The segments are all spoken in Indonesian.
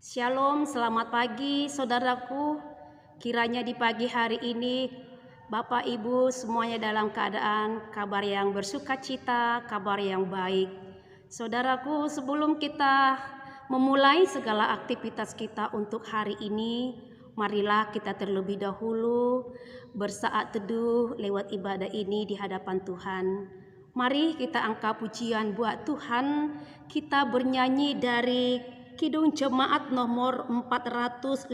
Shalom, selamat pagi saudaraku. Kiranya di pagi hari ini Bapak Ibu semuanya dalam keadaan kabar yang bersukacita, kabar yang baik. Saudaraku, sebelum kita memulai segala aktivitas kita untuk hari ini, marilah kita terlebih dahulu bersaat teduh lewat ibadah ini di hadapan Tuhan. Mari kita angkat pujian buat Tuhan. Kita bernyanyi dari Kidung Jemaat nomor 454,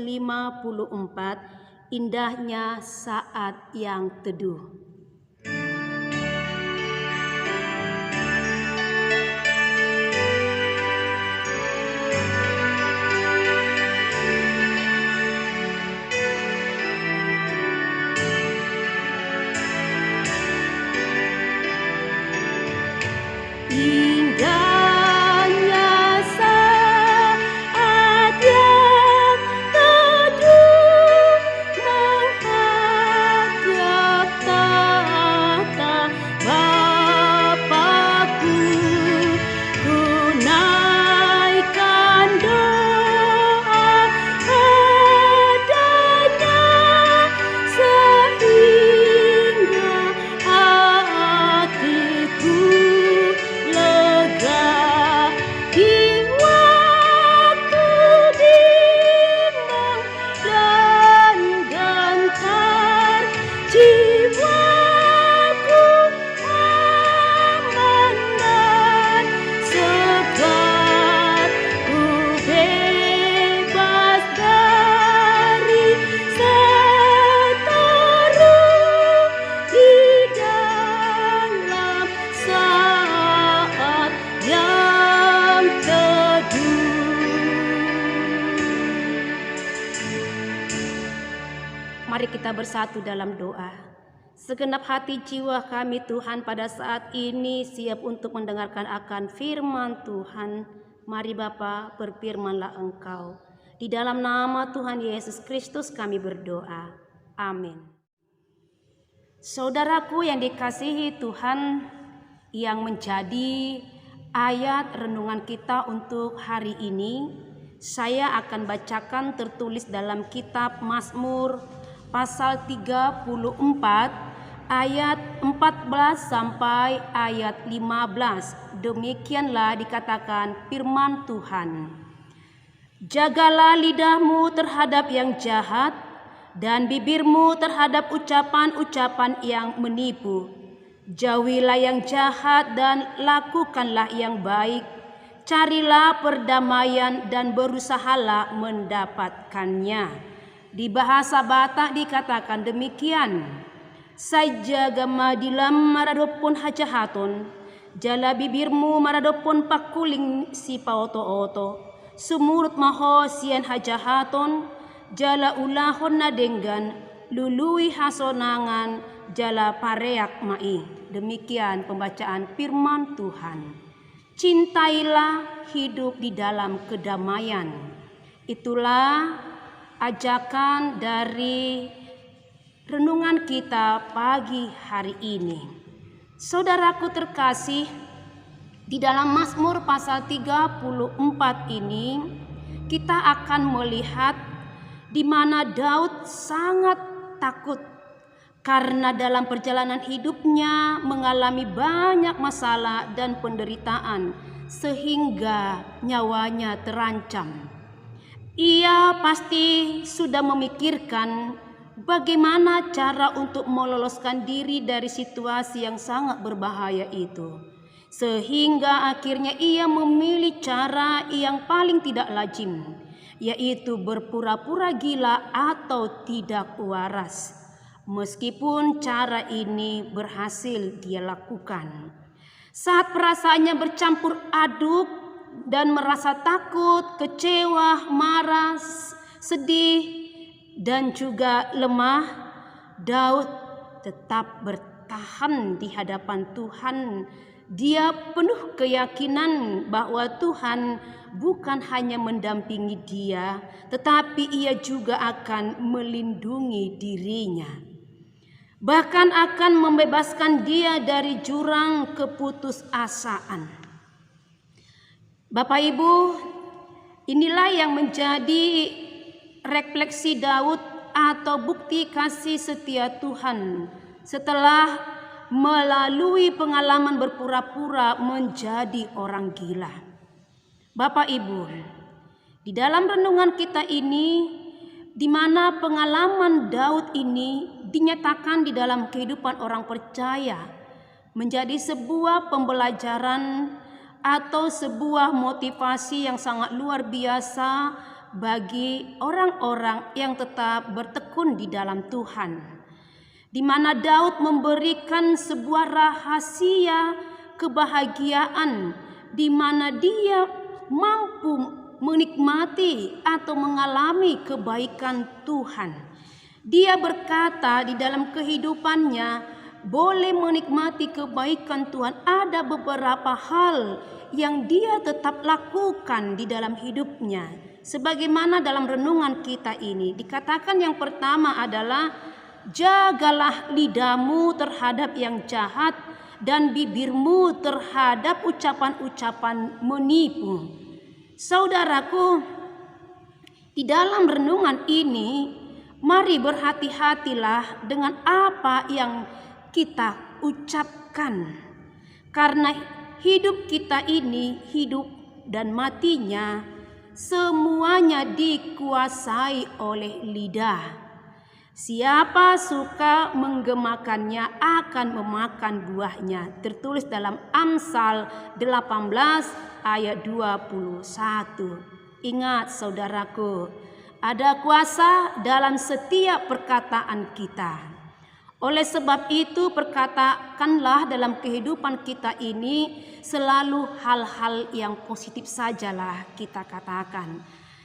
Indahnya Saat yang Teduh. Mari kita bersatu dalam doa. Segenap hati jiwa kami Tuhan pada saat ini siap untuk mendengarkan akan firman Tuhan. Mari Bapa, berfirmanlah Engkau. Di dalam nama Tuhan Yesus Kristus kami berdoa. Amin. Saudaraku yang dikasihi Tuhan, yang menjadi ayat renungan kita untuk hari ini, saya akan bacakan tertulis dalam kitab Mazmur pasal 34 ayat 14 sampai ayat 15. Demikianlah dikatakan firman Tuhan. Jagalah lidahmu terhadap yang jahat dan bibirmu terhadap ucapan-ucapan yang menipu. Jauhilah yang jahat dan lakukanlah yang baik. Carilah perdamaian dan berusahalah mendapatkannya. Di bahasa Batak dikatakan demikian. Saja gamadilam maradopon hajahaton, jala bibirmu maradopon pakuling si paoto-oto, sumurut maho sian hajahaton, jala ulahon nadenggan, lului hasonangan, jala pareak mai. Demikian pembacaan firman Tuhan. Cintailah hidup di dalam kedamaian. Itulah ajakan dari renungan kita pagi hari ini. Saudaraku terkasih, di dalam Mazmur pasal 34 ini kita akan melihat di mana Daud sangat takut karena dalam perjalanan hidupnya mengalami banyak masalah dan penderitaan sehingga nyawanya terancam. Ia pasti sudah memikirkan bagaimana cara untuk meloloskan diri dari situasi yang sangat berbahaya itu. Sehingga akhirnya ia memilih cara yang paling tidak lazim, yaitu berpura-pura gila atau tidak waras. Meskipun cara ini berhasil dia lakukan. Saat perasaannya bercampur aduk dan merasa takut, kecewa, marah, sedih, dan juga lemah, Daud tetap bertahan di hadapan Tuhan. Dia penuh keyakinan bahwa Tuhan bukan hanya mendampingi dia, tetapi ia juga akan melindungi dirinya. Bahkan akan membebaskan dia dari jurang keputusasaan. Bapak Ibu, Inilah yang menjadi refleksi Daud atau bukti kasih setia Tuhan setelah melalui pengalaman berpura-pura menjadi orang gila. Bapak Ibu, di dalam renungan kita ini, di mana pengalaman Daud ini dinyatakan di dalam kehidupan orang percaya menjadi sebuah pembelajaran atau sebuah motivasi yang sangat luar biasa bagi orang-orang yang tetap bertekun di dalam Tuhan, di mana Daud memberikan sebuah rahasia kebahagiaan di mana dia mampu menikmati atau mengalami kebaikan Tuhan. Dia berkata di dalam kehidupannya boleh menikmati kebaikan Tuhan. Ada beberapa hal yang dia tetap lakukan di dalam hidupnya. Sebagaimana dalam renungan kita ini dikatakan, yang pertama adalah jagalah lidahmu terhadap yang jahat dan bibirmu terhadap ucapan-ucapan menipu. Saudaraku, di dalam renungan ini mari berhati-hatilah dengan apa yang kita ucapkan, karena hidup kita ini, hidup dan matinya semuanya dikuasai oleh lidah. Siapa suka menggemakannya akan memakan buahnya. Tertulis dalam Amsal 18 ayat 21. Ingat saudaraku, ada kuasa dalam setiap perkataan kita. Oleh sebab itu perkatakanlah dalam kehidupan kita ini selalu hal-hal yang positif sajalah kita katakan.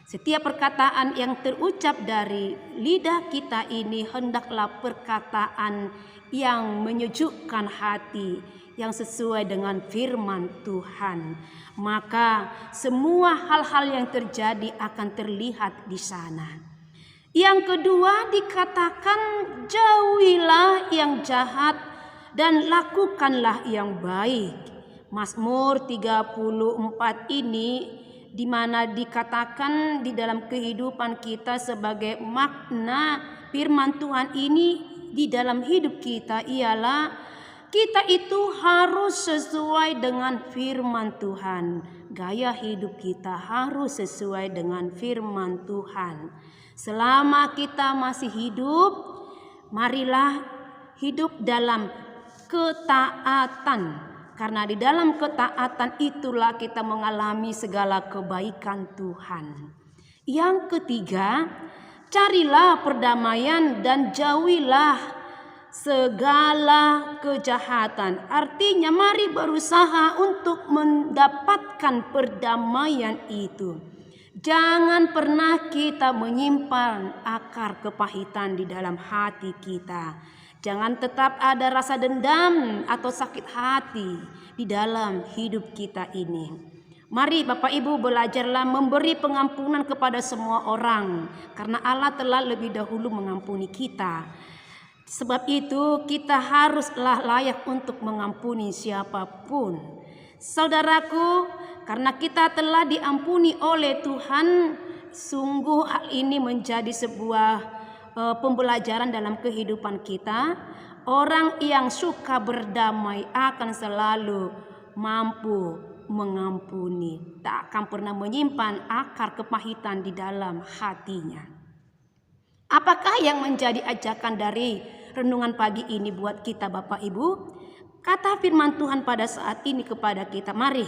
Setiap perkataan yang terucap dari lidah kita ini hendaklah perkataan yang menyejukkan hati, yang sesuai dengan firman Tuhan. Maka semua hal-hal yang terjadi akan terlihat di sana. Yang kedua dikatakan jauhilah yang jahat dan lakukanlah yang baik. Mazmur 34 ini di mana dikatakan di dalam kehidupan kita sebagai makna firman Tuhan ini di dalam hidup kita ialah kita itu harus sesuai dengan firman Tuhan. Gaya hidup kita harus sesuai dengan firman Tuhan. Selama kita masih hidup, marilah hidup dalam ketaatan. Karena di dalam ketaatan itulah kita mengalami segala kebaikan Tuhan. Yang ketiga, carilah perdamaian dan jauhilah segala kejahatan. Artinya mari berusaha untuk mendapatkan perdamaian itu. Jangan pernah kita menyimpan akar kepahitan di dalam hati kita. Jangan tetap ada rasa dendam atau sakit hati di dalam hidup kita ini. Mari Bapak Ibu belajarlah memberi pengampunan kepada semua orang, karena Allah telah lebih dahulu mengampuni kita. Sebab itu kita haruslah layak untuk mengampuni siapapun. Saudaraku, karena kita telah diampuni oleh Tuhan, sungguh hal ini menjadi sebuah pembelajaran dalam kehidupan kita. Orang yang suka berdamai akan selalu mampu mengampuni, tak akan pernah menyimpan akar kepahitan di dalam hatinya. Apakah yang menjadi ajakan dari renungan pagi ini buat kita Bapak Ibu? Kata firman Tuhan pada saat ini kepada kita, mari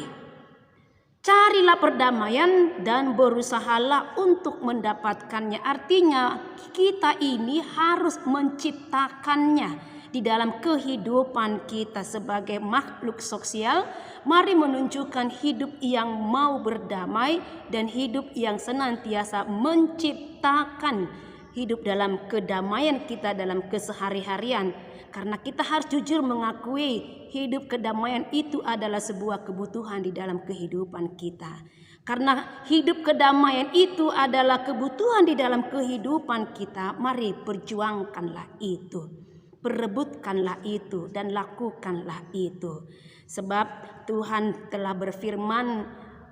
carilah perdamaian dan berusahalah untuk mendapatkannya. Artinya kita ini harus menciptakannya di dalam kehidupan kita sebagai makhluk sosial. Mari menunjukkan hidup yang mau berdamai dan hidup yang senantiasa menciptakan hidup dalam kedamaian kita dalam kesehari-harian. Karena kita harus jujur mengakui hidup kedamaian itu adalah sebuah kebutuhan di dalam kehidupan kita. Karena hidup kedamaian itu adalah kebutuhan di dalam kehidupan kita, mari perjuangkanlah itu. Perebutkanlah itu dan lakukanlah itu. Sebab Tuhan telah berfirman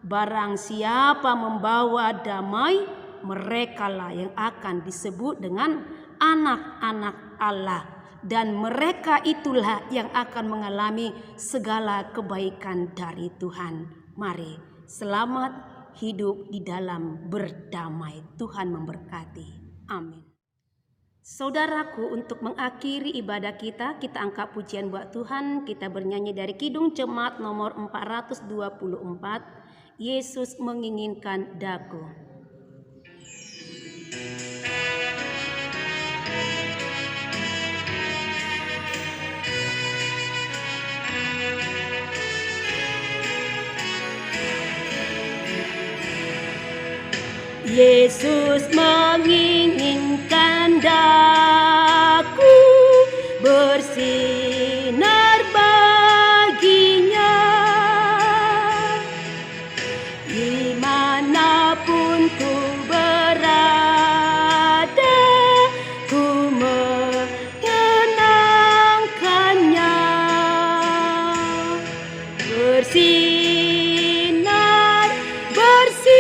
Barang siapa membawa damai, merekalah yang akan disebut dengan anak-anak Allah. Dan mereka itulah yang akan mengalami segala kebaikan dari Tuhan. Mari selamat hidup di dalam berdamai. Tuhan memberkati. Amin. Saudaraku, untuk mengakhiri ibadah kita angkat pujian buat Tuhan. Kita bernyanyi dari Kidung Jemaat nomor 424. Yesus menginginkan daku. Yesus menginginkan daku bersinar baginya, dimanapun ku berada, ku mengenangkannya. Bersinar, bersinar,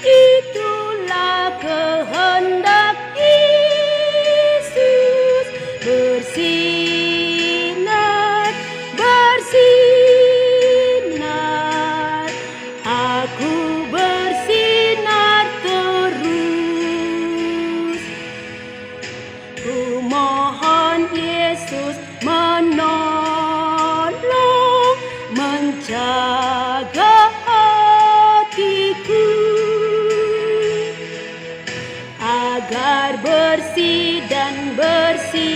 itulah kehendak Yesus. Bersinar, bersinar, aku bersinar terus. Ku mohon Yesus menolong, menjaga hatiku, agar bersih dan bersinar,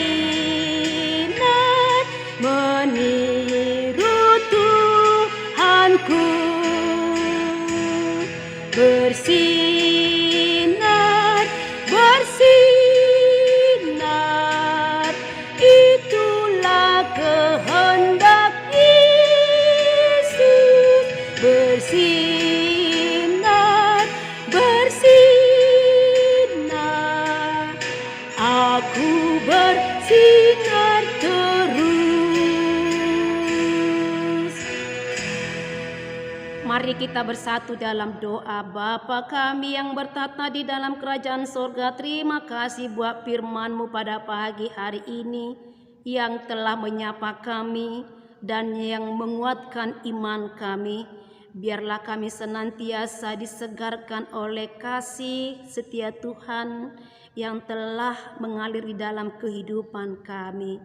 meniru Tuhanku. Bersinar, bersinar, itulah kehendak Yesus. Bersinar, bersinar, aku bersinar terus. Mari kita bersatu dalam doa. Bapa kami yang bertata di dalam kerajaan sorga, terima kasih buat firman-Mu pada pagi hari ini yang telah menyapa kami dan yang menguatkan iman kami. Biarlah kami senantiasa disegarkan oleh kasih setia Tuhan yang telah mengalir di dalam kehidupan kami.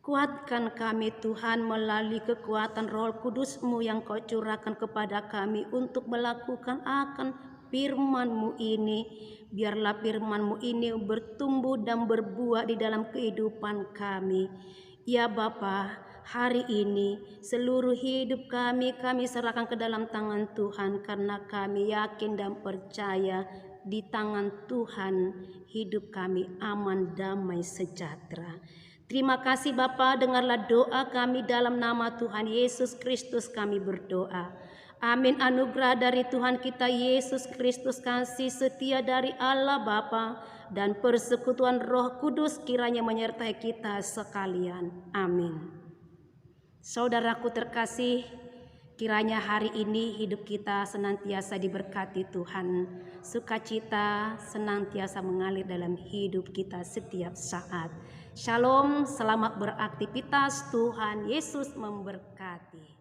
Kuatkan kami Tuhan melalui kekuatan Roh Kudus-Mu yang Kau curahkan kepada kami untuk melakukan akan firman-Mu ini. Biarlah firman-Mu ini bertumbuh dan berbuah di dalam kehidupan kami. Ya Bapa, hari ini seluruh hidup kami serahkan ke dalam tangan Tuhan, karena kami yakin dan percaya di tangan Tuhan hidup kami aman, damai, sejahtera. Terima kasih Bapa, dengarlah doa kami dalam nama Tuhan Yesus Kristus kami berdoa. Amin. Anugerah dari Tuhan kita Yesus Kristus, kasih setia dari Allah Bapa, dan persekutuan Roh Kudus kiranya menyertai kita sekalian. Amin. Saudaraku terkasih, kiranya hari ini hidup kita senantiasa diberkati Tuhan. Sukacita senantiasa mengalir dalam hidup kita setiap saat. Shalom, selamat beraktivitas. Tuhan Yesus memberkati.